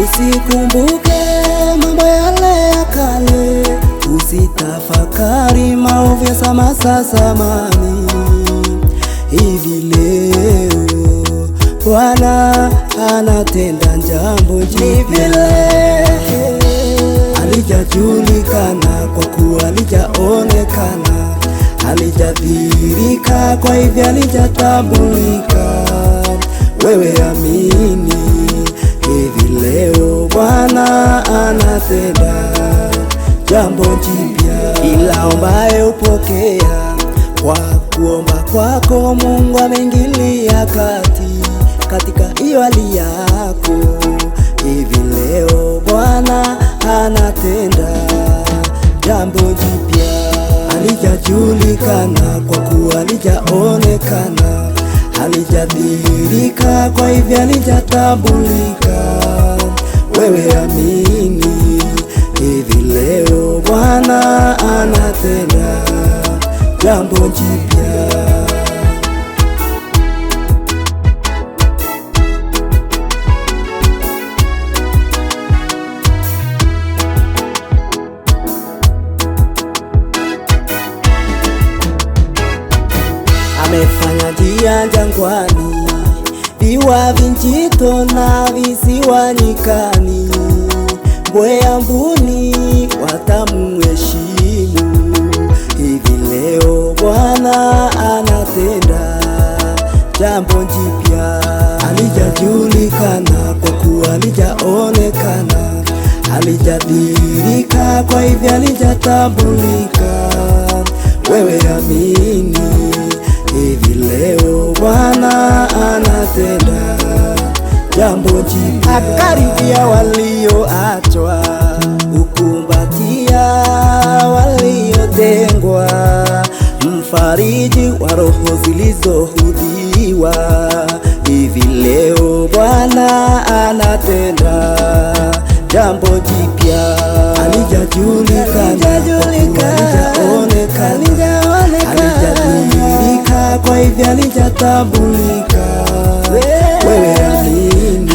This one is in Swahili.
Usikumbuke mambo yale ya kale, usitafakari maovu ya zamani. Hivi leo Bwana anatenda jambo jipya. Halijajulikana kwa kuwa halijaonekana, halijadhihirika kwa hivyo halijatambulika. Wewe amini, hivi leo Bwana anatenda jambo jipya. Ila ombaye upokea, kwa kuomba kwako Mungu ameingilia kati katika hiyo hali yako. Hivi leo Bwana anatenda jambo jipya. Halijajulikana kwa kuwa halijaonekana, halijadhihirika kwa hivyo halijatambulika. Wewe amini, hivi leo Bwana anatenda jambo jipya. Amefanya njia jangwani, viwa vijito na visiwa nyikani. Mbweha mbuni watamuheshimu. Hivi leo Bwana anatenda jambo jipya. Halijajulikana kwa kuwa halijaonekana, halijadhihirika kwa hivyo halijatambulika. Wewe amini, hivi leo Bwana anatenda jambo jipya. Akaribia walioachwa, ukumbatia waliotengwa, mfariji wa roho zilizohudhiwa. Hivi leo Bwana anatenda jambo jipya. Halijajulikana, halijadhihirika kwa hivyo halijatambulika. Wewe amini,